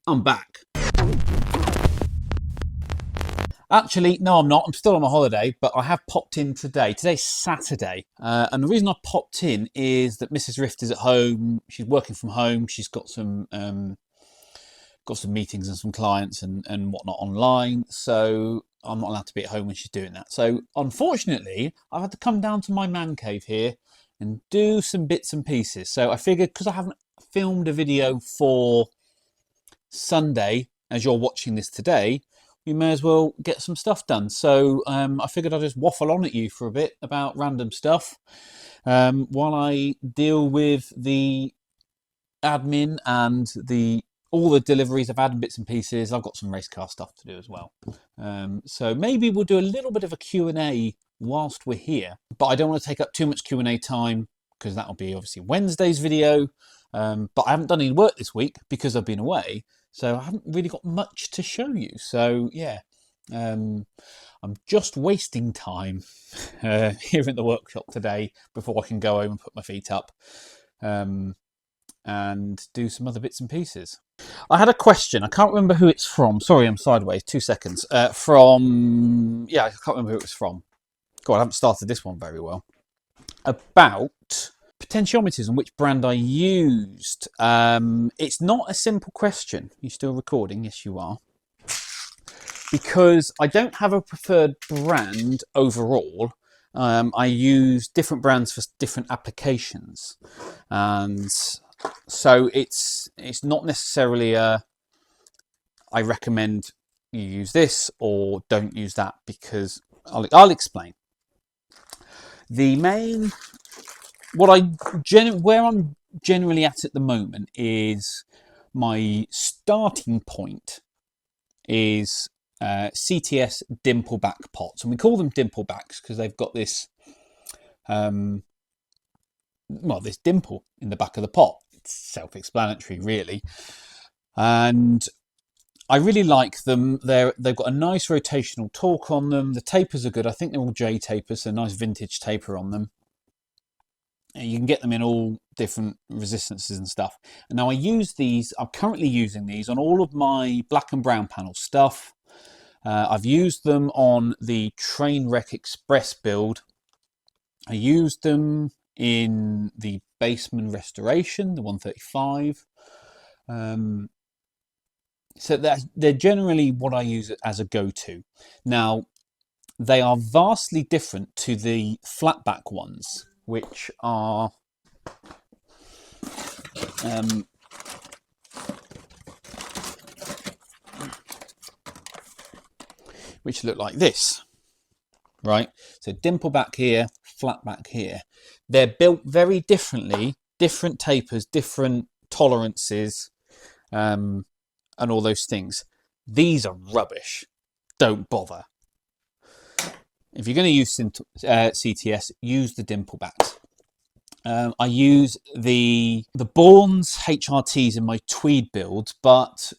I'm back. Actually, no, I'm not. I'm still on my holiday, but I have popped in today. Today's Saturday. And the reason I popped in is that Mrs. Rift is at home. She's working from home. She's got some meetings and some clients and whatnot online. So I'm not allowed to be at home when she's doing that. So unfortunately, I've had to come down to my man cave here and do some bits and pieces. So I figured, because I haven't filmed a video for Sunday, as you're watching this today, we may as well get some stuff done. So I figured I'd just waffle on at you for a bit about random stuff while I deal with the admin and all the deliveries I've had and bits and pieces. I've got some race car stuff to do as well. So maybe we'll do a little bit of a Q&A whilst we're here, but I don't want to take up too much Q&A time because that'll be obviously Wednesday's video. But I haven't done any work this week because I've been away, so I haven't really got much to show you. So yeah, I'm just wasting time here in the workshop today before I can go home and put my feet up and do some other bits and pieces. I had a question. I can't remember who it's from. Sorry, I'm sideways. 2 seconds. I can't remember who it was from. God, I haven't started this one very well. About potentiometers and which brand I used. It's not a simple question. You still recording? Yes, you are. Because I don't have a preferred brand overall. I use different brands for different applications, and so it's not necessarily I recommend you use this or don't use that, because I'll explain. The main where I'm generally at the moment is my starting point is CTS dimpleback pots, and we call them dimplebacks because they've got this this dimple in the back of the pot. It's self-explanatory, really, and I really like them. They've got a nice rotational torque on them. The tapers are good. I think they're all J tapers, so nice vintage taper on them. You can get them in all different resistances and stuff. And now I'm currently using these on all of my black and brown panel stuff. I've used them on the Trainwreck Express build. I used them in the Baseman Restoration, the 135. So they're generally what I use as a go-to. Now, they are vastly different to the flatback ones, which are which look like this, right? So dimple back here, flat back here. They're built very differently, different tapers, different tolerances, and all those things. These are rubbish. Don't bother. If you're going to use CTS, use the dimple backs. I use the Bourne's HRTs in my Tweed builds, but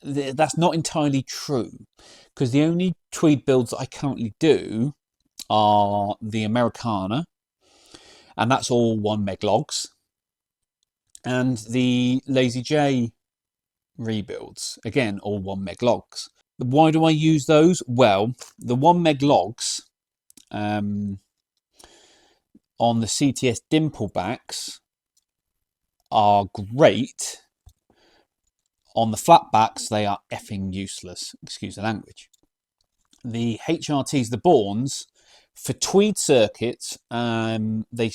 that's not entirely true, because the only Tweed builds that I currently do are the Americana, and that's all 1 meg logs, and the Lazy J rebuilds, again all 1 meg logs. Why do I use those? Well, the 1 meg logs on the CTS dimplebacks are great. On the flatbacks, they are effing useless. Excuse the language. The HRTs, the Bournes, for Tweed circuits, they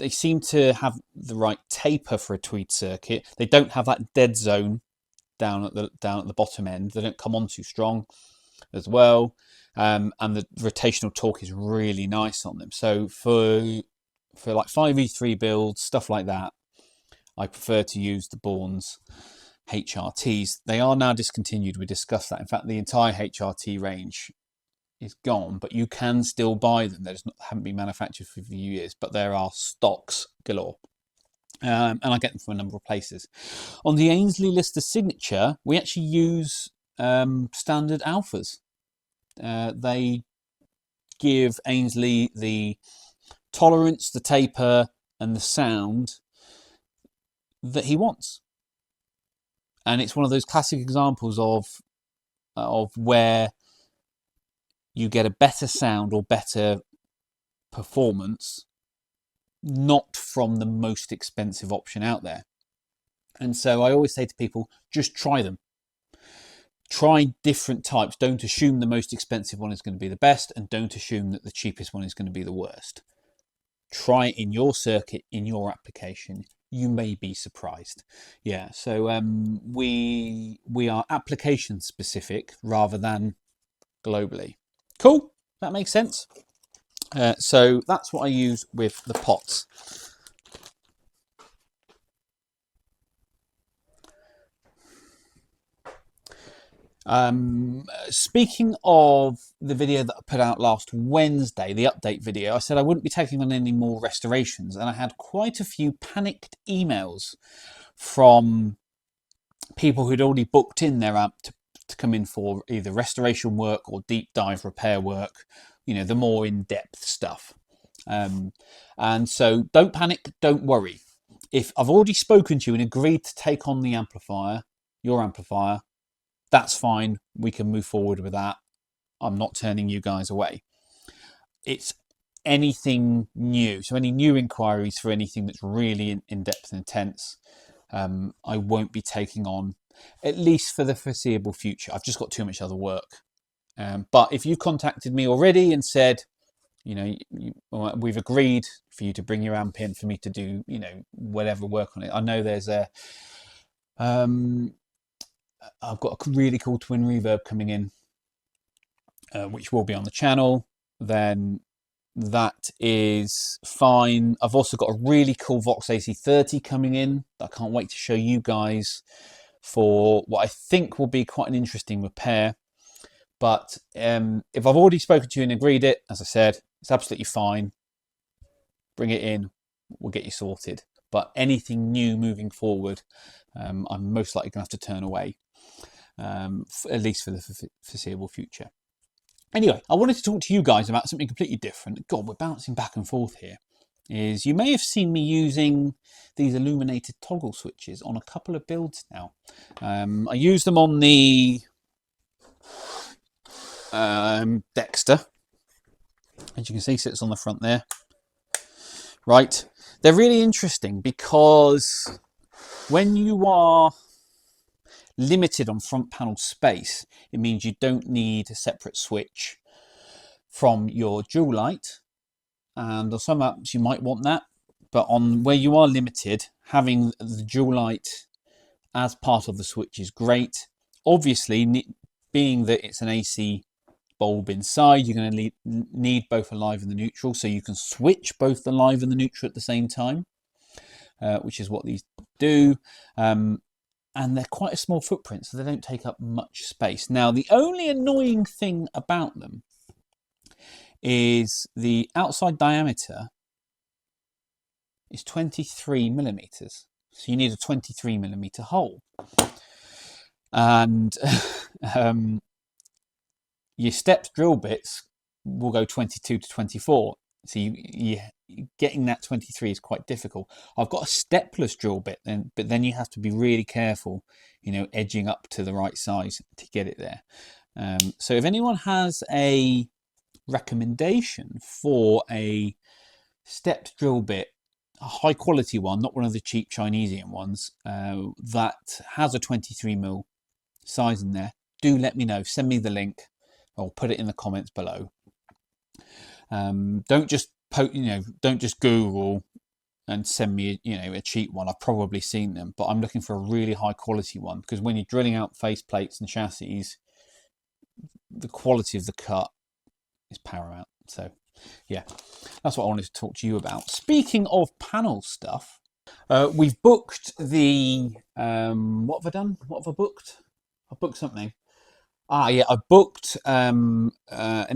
seem to have the right taper for a Tweed circuit. They don't have that dead zone down at the bottom end. They don't come on too strong as well, and the rotational torque is really nice on them. So for like 5E3 builds, stuff like that, I prefer to use the Bourne's HRTs. They are now discontinued. We discussed that. In fact, the entire HRT range is gone, but you can still buy them. They haven't been manufactured for a few years, but there are stocks galore. And I get them from a number of places. On the Ainsley Lister Signature, we actually use standard alphas. They give Ainsley the tolerance, the taper, and the sound that he wants. And it's one of those classic examples of where you get a better sound or better performance, not from the most expensive option out there. And so I always say to people, just try them. Try different types. Don't assume the most expensive one is going to be the best, and don't assume that the cheapest one is going to be the worst. Try it in your circuit, in your application. You may be surprised. Yeah, so we are application specific rather than globally. Cool, that makes sense. So that's what I use with the pots. Speaking of the video that I put out last Wednesday, the update video, I said I wouldn't be taking on any more restorations, and I had quite a few panicked emails from people who'd already booked in their amp to come in for either restoration work or deep dive repair work, you know, the more in-depth stuff. And so don't panic, don't worry. If I've already spoken to you and agreed to take on the amplifier, your amplifier, that's fine. We can move forward with that. I'm not turning you guys away. It's anything new. So any new inquiries for anything that's really in-depth and intense, I won't be taking on, at least for the foreseeable future. I've just got too much other work. But if you contacted me already and said, you know, we've agreed for you to bring your amp in for me to do, you know, whatever work on it. I know there's a, I've got a really cool twin reverb coming in, which will be on the channel. Then that is fine. I've also got a really cool Vox AC30 coming in that I can't wait to show you guys for what I think will be quite an interesting repair. But if I've already spoken to you and agreed it, as I said, it's absolutely fine. Bring it in, we'll get you sorted. But anything new moving forward, I'm most likely going to have to turn away, at least for the foreseeable future. Anyway, I wanted to talk to you guys about something completely different. God, we're bouncing back and forth here. You may have seen me using these illuminated toggle switches on a couple of builds now. I use them on the Dexter. As you can see, sits on the front there. Right, they're really interesting because when you are limited on front panel space, it means you don't need a separate switch from your dual light. And on some apps you might want that, but on where you are limited, having the dual light as part of the switch is great. Obviously, being that it's an AC bulb inside, you're going to need both the live and the neutral, so you can switch both the live and the neutral at the same time, which is what these do. And they're quite a small footprint, so they don't take up much space. Now, the only annoying thing about them is the outside diameter is 23 millimeters. So you need a 23 millimeter hole. And your stepped drill bits will go 22 to 24. So you getting that 23 is quite difficult. I've got a stepless drill bit, but then you have to be really careful, you know, edging up to the right size to get it there. So if anyone has a recommendation for a stepped drill bit, a high quality one, not one of the cheap Chinesian ones, that has a 23mm size in there, do let me know. Send me the link. I'll put it in the comments below. Don't just don't just Google and send me, a cheap one. I've probably seen them, but I'm looking for a really high quality one, because when you're drilling out face plates and chassis, the quality of the cut is paramount. So yeah, that's what I wanted to talk to you about. Speaking of panel stuff, we've booked the what have I done? What have I booked? I booked something. Yeah, I booked an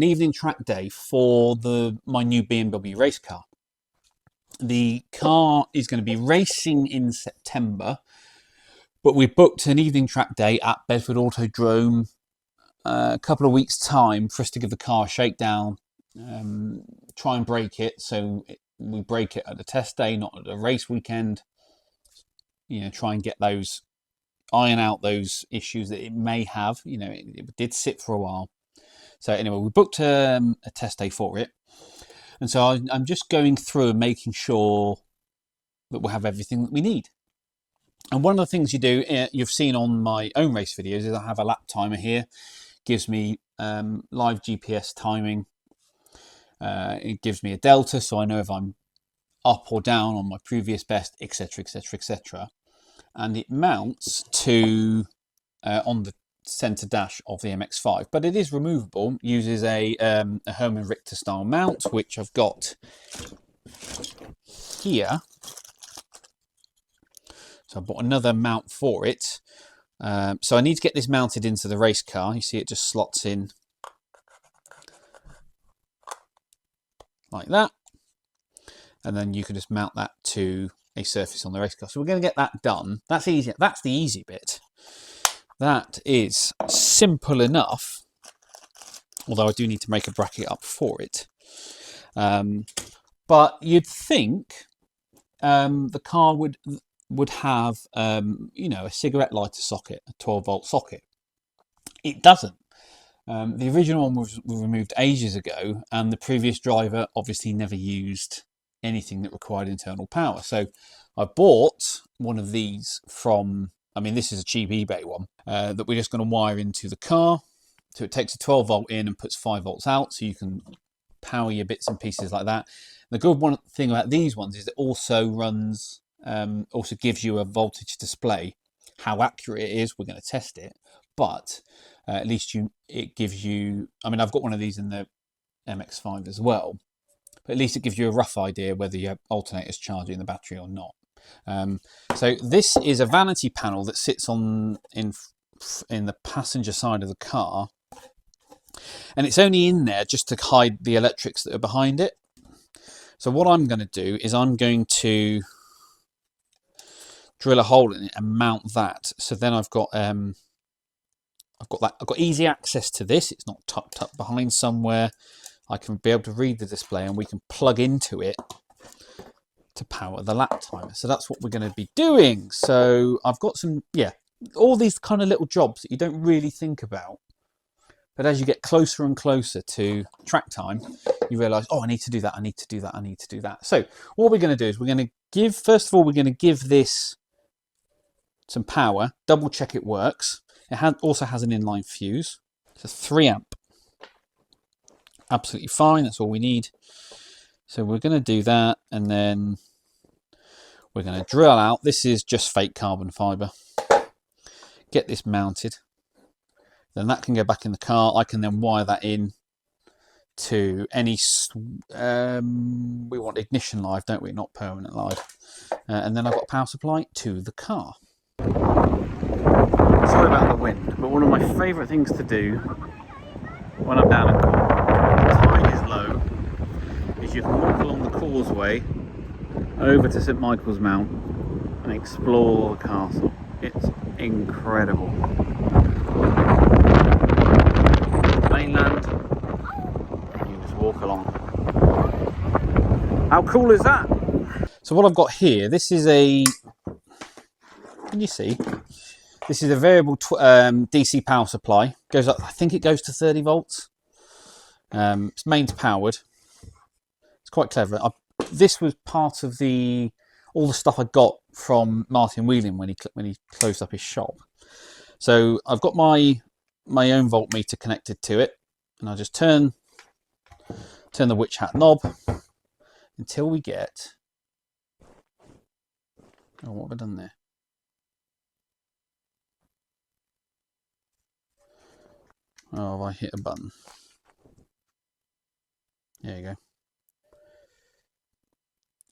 evening track day for my new BMW race car. The car is going to be racing in September, but we booked an evening track day at Bedford Autodrome a couple of weeks' time for us to give the car a shakedown, try and break it. So we break it at the test day, not at the race weekend. Try and get those iron out those issues that it may have. You know, it did sit for a while. So anyway, we booked a test day for it. And so I'm just going through and making sure that we'll have everything that we need. And one of the things you do, you've seen on my own race videos, is I have a lap timer here. Gives me live GPS timing. It gives me a delta, so I know if I'm up or down on my previous best, etc, etc, etc. And it mounts to on the centre dash of the MX-5, but it is removable. Uses a Herman Richter style mount, which I've got here. So I bought another mount for it. So I need to get this mounted into the race car. You see it just slots in like that. And then you can just mount that to a surface on the race car. So we're going to get that done. That's easy. That's the easy bit. That is simple enough. Although I do need to make a bracket up for it. But you'd think the car would have, you know, a cigarette lighter socket, a 12-volt socket. It doesn't. The original one was removed ages ago, and the previous driver obviously never used anything that required internal power. So I bought one of these from, I mean, this is a cheap eBay one, that we're just going to wire into the car. So it takes a 12-volt in and puts 5 volts out, so you can power your bits and pieces like that. The good thing about these ones is it also runs, also gives you a voltage display. How accurate it is, we're going to test it, but at least it gives you, I mean, I've got one of these in the MX-5 as well, but at least it gives you a rough idea whether your alternator's charging the battery or not. So this is a vanity panel that sits in the passenger side of the car, and it's only in there just to hide the electrics that are behind it. So what I'm going to do is I'm going to drill a hole in it and mount that. So then I've got easy access to this. It's not tucked up behind somewhere. I can be able to read the display, and we can plug into it to power the lap timer. So that's what we're going to be doing. So I've got some, yeah, all these kind of little jobs that you don't really think about. But as you get closer and closer to track time, you realise, oh, I need to do that, I need to do that, I need to do that. So what we're going to do is we're going to give, first of all, we're going to give this some power, double check it works. It also has an inline fuse. It's a 3 amp. Absolutely fine, that's all we need. So we're going to do that, and then we're going to drill out. This is just fake carbon fibre. Get this mounted. Then that can go back in the car. I can then wire that in to any, we want ignition live, don't we? Not permanent live. And then I've got a power supply to the car. Sorry about the wind, but one of my favourite things to do when I'm down in Cornwall, when the tide is low, is you can walk along the causeway over to St Michael's Mount and explore the castle. It's incredible. Mainland, you just walk along. How cool is that? So what I've got here, this is a, can you see? This is a variable DC power supply. Goes up, I think it goes to 30 volts. It's mains powered. It's quite clever. This was part of all the stuff I got from Martin Whelan when he closed up his shop. So I've got my own voltmeter connected to it, and I just turn the witch hat knob until we get, oh, what have I done there? Oh, have I hit a button? There you go.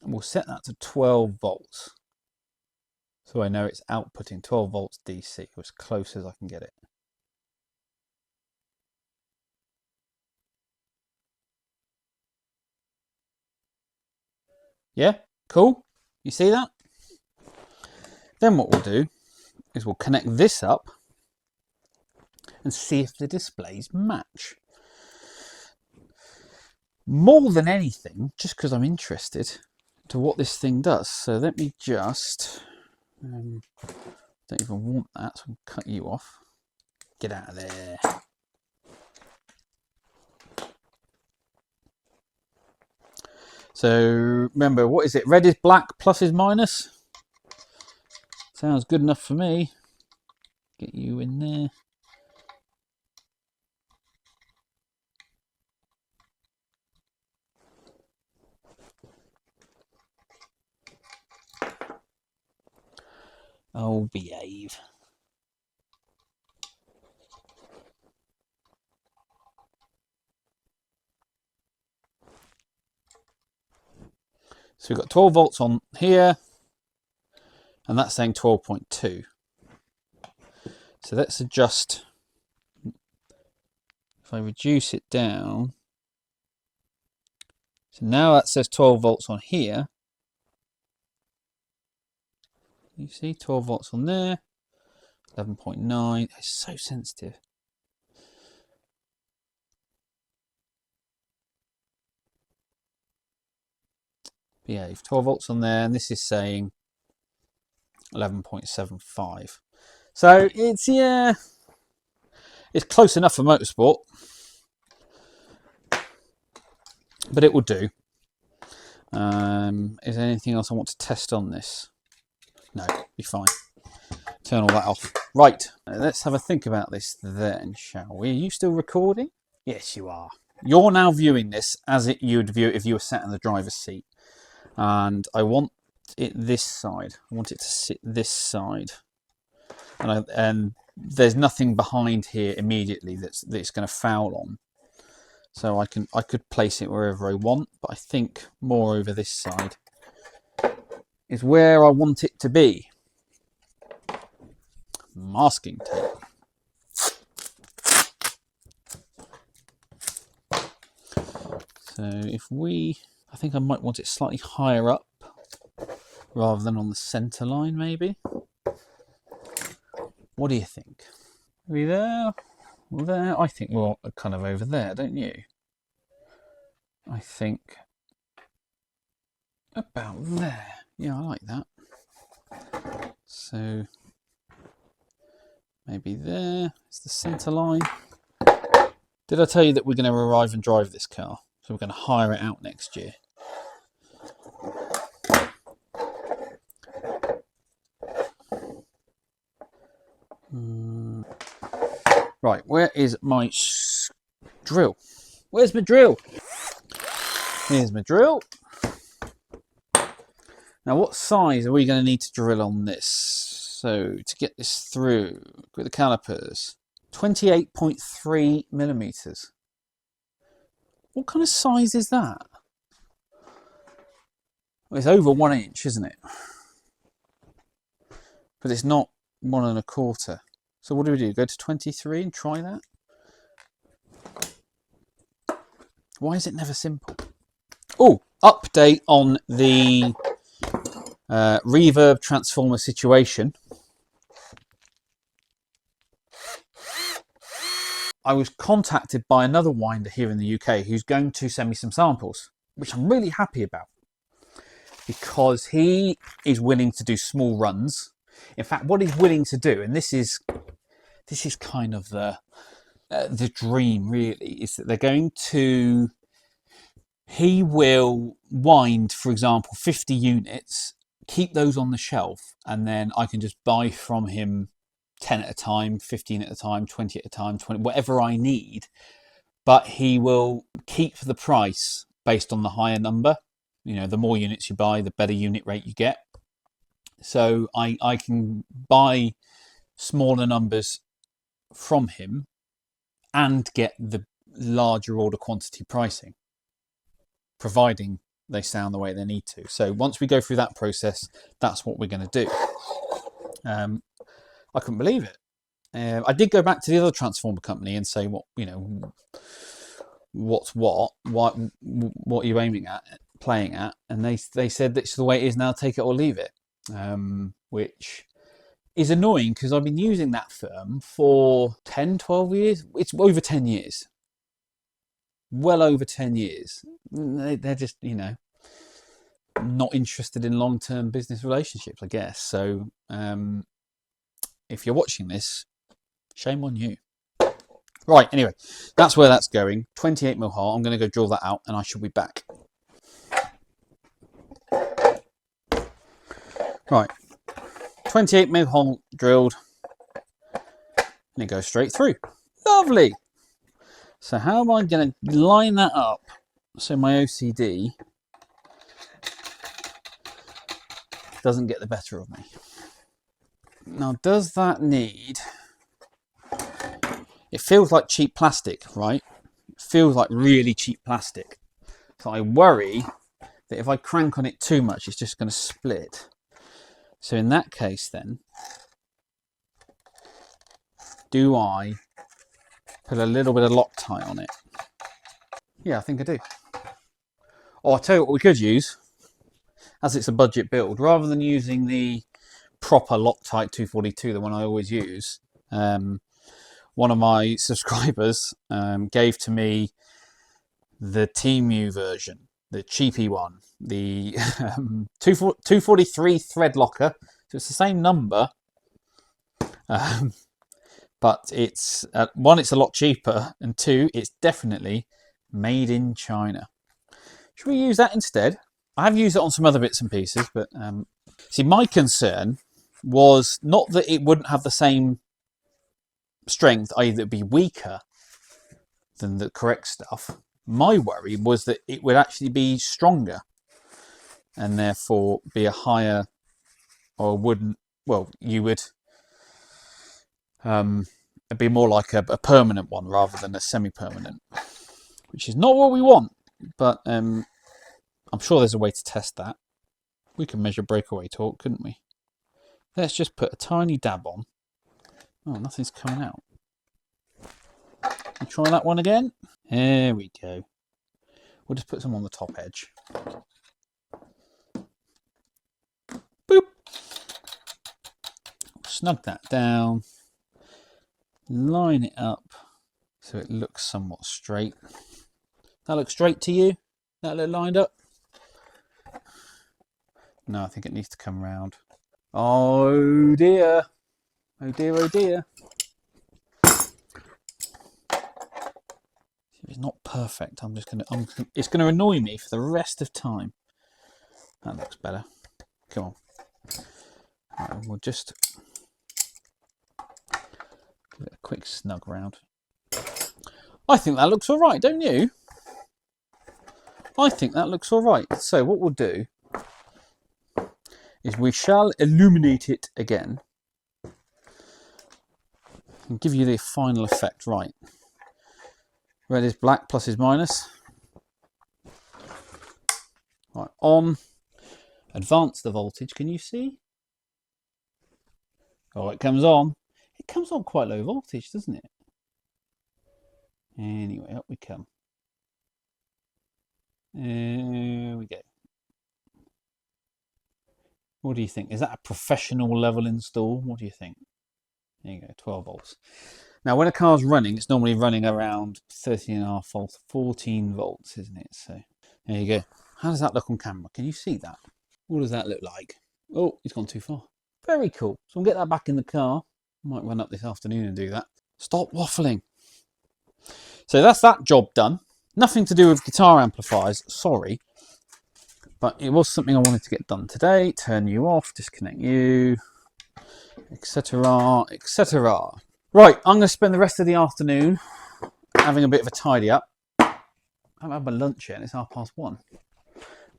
And we'll set that to 12 volts. So I know it's outputting 12 volts DC, as close as I can get it. Yeah, cool. You see that? Then what we'll do is we'll connect this up and see if the displays match. More than anything, just because I'm interested to what this thing does. So let me just Don't even want that, so I'll cut you off. Get out of there. So remember, what is it? Red is black, plus is minus. Sounds good enough for me. Get you in there. Oh, behave. So we've got 12 volts on here, and that's saying 12.2. So let's adjust. If I reduce it down, so now that says 12 volts on here. You see 12 volts on there, 11.9. It's so sensitive. Behave. 12 volts on there, and this is saying 11.75. So it's, yeah, it's close enough for motorsport, but it will do. Is there anything else I want to test on this? No, be fine. Turn all that off. Right, let's have a think about this then, shall we? Are you still recording? Yes, you are. You're now viewing this as you'd view it if you were sat in the driver's seat. And I want it this side. I want it to sit this side. And there's nothing behind here immediately that's going to foul on. So I could place it wherever I want, but I think more over this side is where I want it to be. Masking tape. So if I think I might want it slightly higher up rather than on the center line, maybe. What do you think? Are we there? There? I think we're kind of over there, don't you? I think about there. Yeah, I like that. So maybe there. It's the center line. Did I tell you that we're going to arrive and drive this car? So we're going to hire it out next year. Right, where is my drill? Where's my drill? Here's my drill. Now, what size are we going to need to drill on this? So, to get this through with the calipers, 28.3 millimeters. What kind of size is that? Well, it's over 1 inch, isn't it? But it's not 1 1/4. So what do? Go to 23 and try that? Why is it never simple? Oh, update on the reverb transformer situation. I was contacted by another winder here in the UK who's going to send me some samples, which I'm really happy about because he is willing to do small runs. In fact, what he's willing to do, and this is kind of the dream really, is that they're going to, he will wind, for example, 50 units, keep those on the shelf, and then I can just buy from him 10 at a time, 15 at a time, 20 at a time, 20, whatever I need. But he will keep the price based on the higher number. You know, the more units you buy, the better unit rate you get. So I can buy smaller numbers from him and get the larger order quantity pricing, providing they sound the way they need to. So once we go through that process, that's what we're going to do. I couldn't believe it. I did go back to the other transformer company and say, what's what are you aiming at, playing at? And they said that's the way it is now, take it or leave it. Which is annoying because I've been using that firm for 10, 12 years. It's over 10 years. Well over 10 years. They're just, not interested in long-term business relationships, I guess. So if you're watching this, shame on you. Right, anyway, that's where that's going. 28mm hole. I'm going to go drill that out and I shall be back. Right, 28mm hole drilled. And it goes straight through. Lovely. So how am I going to line that up so my OCD doesn't get the better of me? Now, does that need... It feels like cheap plastic, right? It feels like really cheap plastic. So I worry that if I crank on it too much, it's just going to split. So in that case then, do I put a little bit of Loctite on it? Yeah, I think I do. Or I'll tell you what we could use, as it's a budget build, rather than using the proper Loctite 242, the one I always use. One of my subscribers gave to me the TMU version, the cheapy one, the 243 thread locker. So it's the same number, but it's one, it's a lot cheaper, and two, it's definitely made in China. Should we use that instead? I have used it on some other bits and pieces, but see, my concern was not that it wouldn't have the same strength, i.e. that it'd be weaker than the correct stuff. My worry was that it would actually be stronger and therefore be a higher, or wouldn't, well, you would it'd be more like a permanent one rather than a semi-permanent, which is not what we want, but I'm sure there's a way to test that. We can measure breakaway torque, couldn't we? Let's just put a tiny dab on. Oh, nothing's coming out. Try that one again. There we go. We'll just put some on the top edge. Boop. Snug that down. Line it up so it looks somewhat straight. That looks straight to you? That look lined up? No, I think it needs to come round. Oh dear. Oh dear, oh dear. If it's not perfect, it's gonna annoy me for the rest of time. That looks better. Come on. Right, we'll just give it a quick snug round. I think that looks all right, don't you? I think that looks all right. So what we'll do is we shall illuminate it again and give you the final effect. Right. Red is black, plus is minus. Right, on. Advance the voltage. Can you see? Oh, it comes on. It comes on quite low voltage, doesn't it? Anyway, up we come. There we go. What do you think? Is that a professional level install? What do you think? There you go, 12 volts. Now, when a car's running, it's normally running around 13.5 volts, 14 volts, isn't it? So there you go. How does that look on camera? Can you see that? What does that look like? Oh, it's gone too far. Very cool. So we'll get that back in the car. Might run up this afternoon and do that. Stop waffling. So that's that job done. Nothing to do with guitar amplifiers, sorry. But it was something I wanted to get done today. Turn you off, disconnect you, etc, etc. Right, I'm going to spend the rest of the afternoon having a bit of a tidy up. I haven't had my lunch yet and it's 1:30.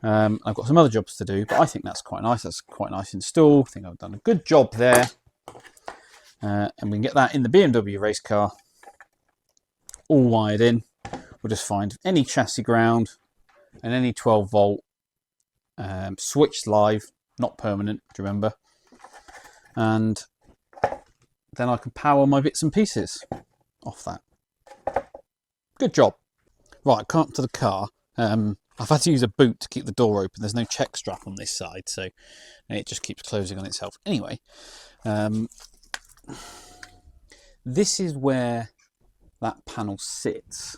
I've got some other jobs to do, but I think that's quite nice. That's quite a nice install. I think I've done a good job there. And we can get that in the BMW race car, all wired in. We'll just find any chassis ground and any 12 volt switched live, not permanent, do you remember? And then I can power my bits and pieces off that. Good job. Right, come up to the car. I've had to use a boot to keep the door open. There's no check strap on this side, so it just keeps closing on itself. Anyway, this is where that panel sits.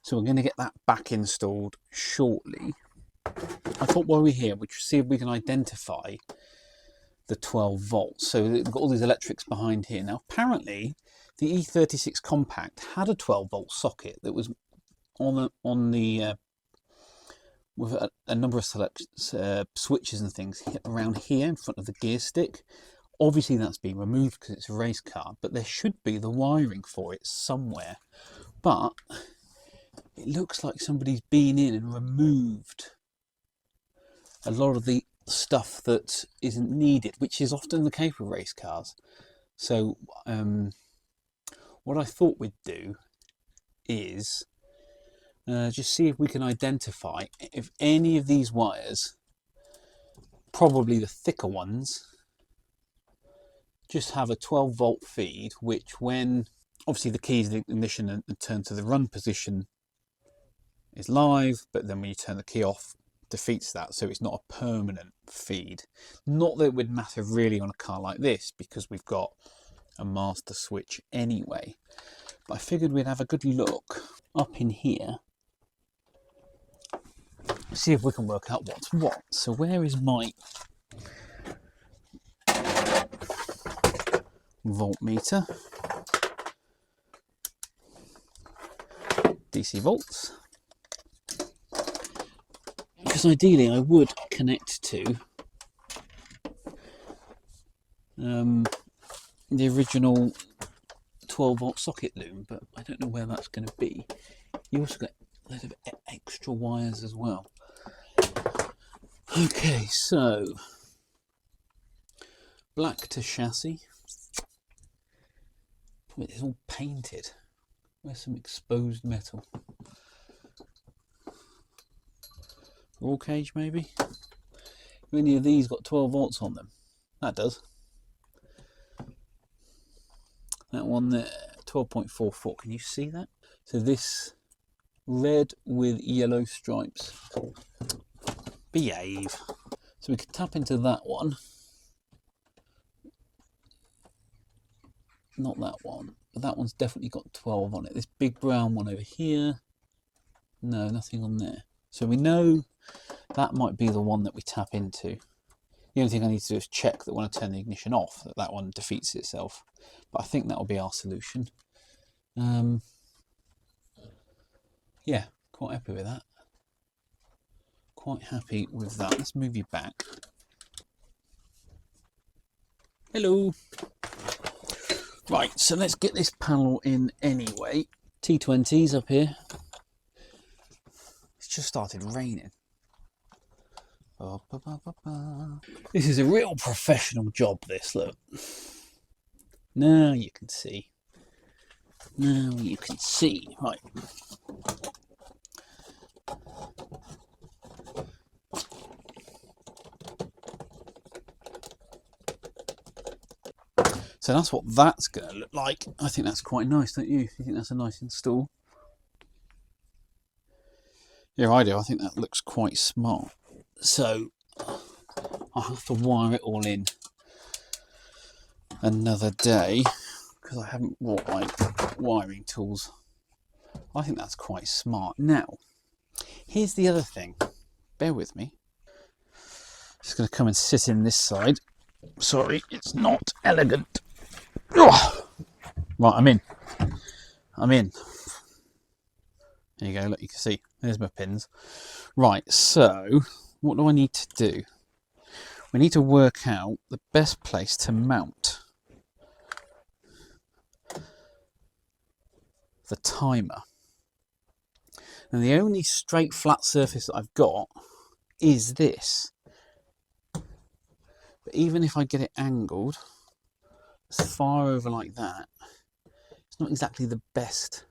So we're going to get that back installed shortly. I thought while we're here, we should see if we can identify the 12 volts. So we've got all these electrics behind here. Now apparently the E36 Compact had a 12 volt socket that was on the with a number of switches and things around here in front of the gear stick. Obviously that's been removed because it's a race car, but there should be the wiring for it somewhere. But it looks like somebody's been in and removed a lot of the stuff that isn't needed, which is often the case with race cars. So what I thought we'd do is just see if we can identify if any of these wires, probably the thicker ones, just have a 12 volt feed, which when obviously the key is the ignition and turn to the run position is live, but then when you turn the key off, defeats that, so it's not a permanent feed. Not that it would matter really on a car like this because we've got a master switch anyway, but I figured we'd have a good look up in here, see if we can work out what's what. So where is my voltmeter? DC volts. Because ideally I would connect to the original 12 volt socket loom, but I don't know where that's going to be. You also got a lot of extra wires as well. Okay, so black to chassis. It's all painted. Where's some exposed metal? Roll cage maybe? Have any of these got 12 volts on them? That does. That one there, 12.44. Can you see that? So this red with yellow stripes. Behave. So we can tap into that one. Not that one, but that one's definitely got 12 on it. This big brown one over here, no, nothing on there. So we know that might be the one that we tap into. The only thing I need to do is check that when I turn the ignition off, that one defeats itself. But I think that will be our solution. Yeah, quite happy with that. Quite happy with that. Let's move you back. Hello. Right, so let's get this panel in anyway. T20s up here. It's just started raining. This is a real professional job, this, look. Now you can see. Now you can see. Right. So that's what that's going to look like. I think that's quite nice, don't you? You think that's a nice install? Yeah, I do. I think that looks quite smart. So I'll have to wire it all in another day because I haven't brought my wiring tools. I think that's quite smart. Now, here's the other thing. Bear with me. Just going to come and sit in this side. Sorry, it's not elegant. Oh! Right, I'm in. There you go, look, you can see. There's my pins. Right, so what do I need to do? We need to work out the best place to mount the timer. And the only straight flat surface that I've got is this. But even if I get it angled as far over like that, it's not exactly the best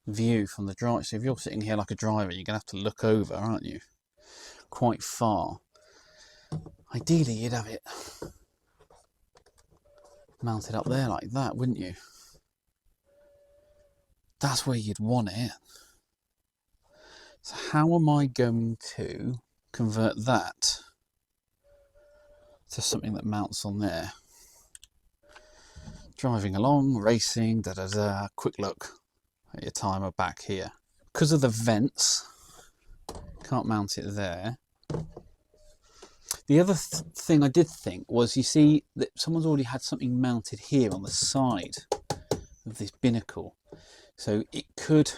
view from the drive. So if you're sitting here like a driver, you're going to have to look over, aren't you? Quite far. Ideally, you'd have it mounted up there like that, wouldn't you? That's where you'd want it. So how am I going to convert that to something that mounts on there? Driving along, racing, da-da-da, quick look at your timer back here. Because of the vents, can't mount it there. The other thing I did think was, you see that someone's already had something mounted here on the side of this binnacle. So we could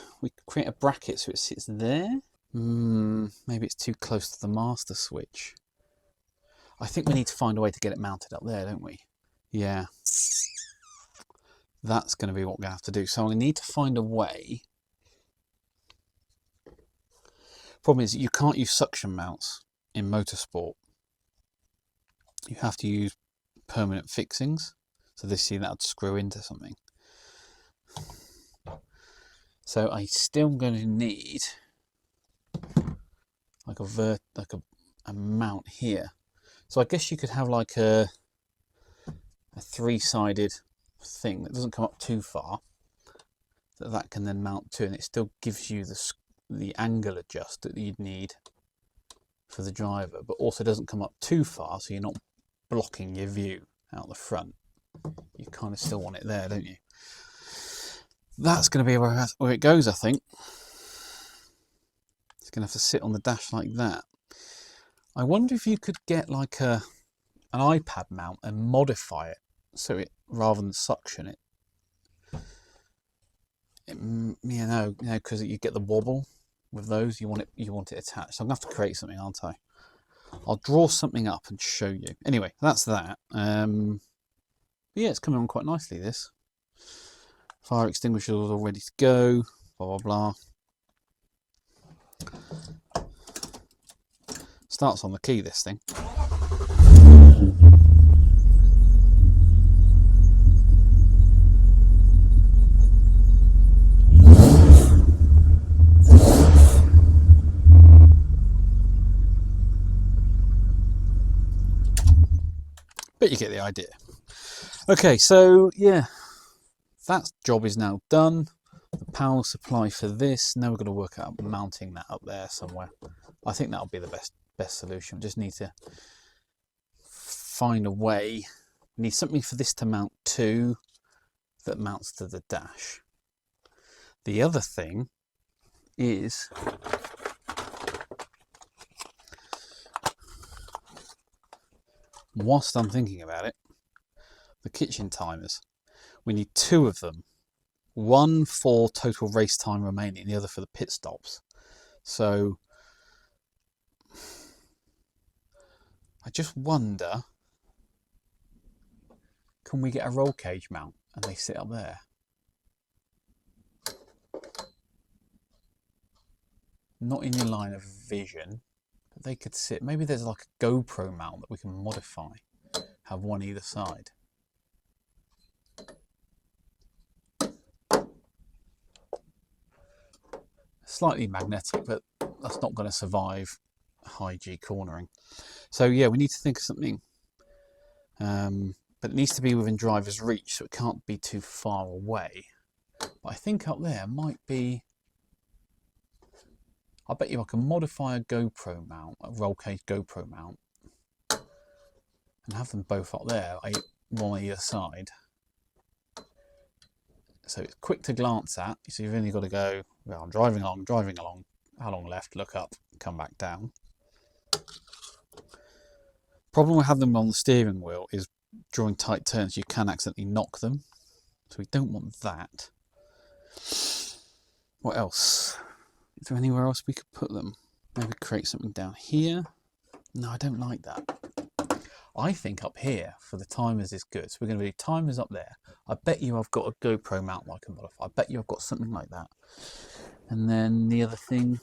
create a bracket so it sits there. Maybe it's too close to the master switch. I think we need to find a way to get it mounted up there, don't we? Yeah. That's going to be what we're going to have to do. So I need to find a way. Problem is, you can't use suction mounts in motorsport. You have to use permanent fixings. So this, see, that would screw into something. So I'm still going to need like a mount here. So I guess you could have like a three-sided thing that doesn't come up too far, that can then mount to, and it still gives you the angle adjust that you'd need for the driver, but also doesn't come up too far, so you're not blocking your view out the front. You kind of still want it there, don't you? That's going to be where it goes, I think. It's going to have to sit on the dash like that. I wonder if you could get like an iPad mount and modify it so it, rather than suction it. Because you get the wobble with those. You want it attached. So I'm going to have to create something, aren't I? I'll draw something up and show you. Anyway, that's that. Yeah, it's coming on quite nicely, this. Fire extinguisher is all ready to go. Blah, blah, blah. Starts on the key, this thing. But you get the idea. Okay, so yeah, that job is now done. The power supply for this, now we've got to work out mounting that up there somewhere. I think that'll be the best solution. We just need to find a way. We need something for this to mount to that mounts to the dash. The other thing is whilst I'm thinking about it, the kitchen timers. We need two of them. One for total race time remaining, the other for the pit stops. So I just wonder, can we get a roll cage mount and they sit up there? Not in your line of vision, but they could sit. Maybe there's like a GoPro mount that we can modify, have one either side. Slightly magnetic, but that's not going to survive high G cornering. So yeah, we need to think of something, but it needs to be within driver's reach, so it can't be too far away. But I think up there might be, I bet you I can modify a GoPro mount, a roll cage GoPro mount, and have them both up there, one on either side. So it's quick to glance at. So you've only got to go, well, I'm driving along, how long left, look up, come back down. Problem with having them on the steering wheel is during tight turns you can accidentally knock them. So we don't want that. What else? Is there anywhere else we could put them? Maybe create something down here. No, I don't like that. I think up here for the timers is good. So we're going to do timers up there. I bet you I've got a GoPro mount I can modify. I bet you I've got something like that. And then the other thing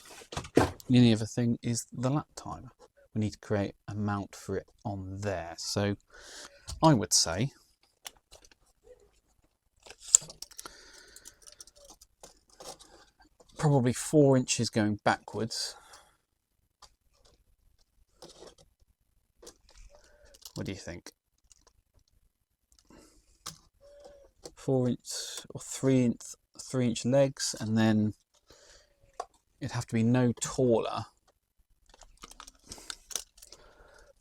is the lap timer. We need to create a mount for it on there. So I would say probably 4 inches going backwards. What do you think? 4 inch or 3 inch legs, and then it'd have to be no taller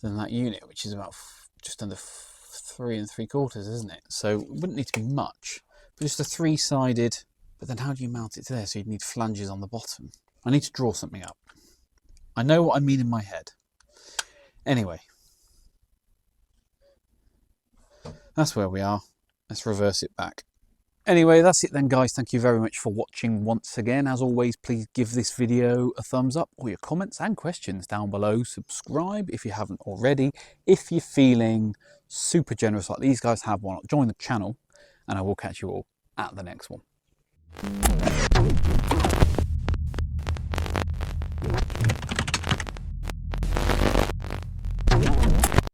than that unit, which is about just under 3 3/4, isn't it? So it wouldn't need to be much, but just a three-sided. But then how do you mount it to there? So you'd need flanges on the bottom. I need to draw something up. I know what I mean in my head. Anyway, That's where we are. Let's reverse it back. Anyway, that's it then, guys. Thank you very much for watching once again. As always, please give this video a thumbs up, or your comments and questions down below. Subscribe if you haven't already. If you're feeling super generous like these guys have, why not join the channel? And I will catch you all at the next one.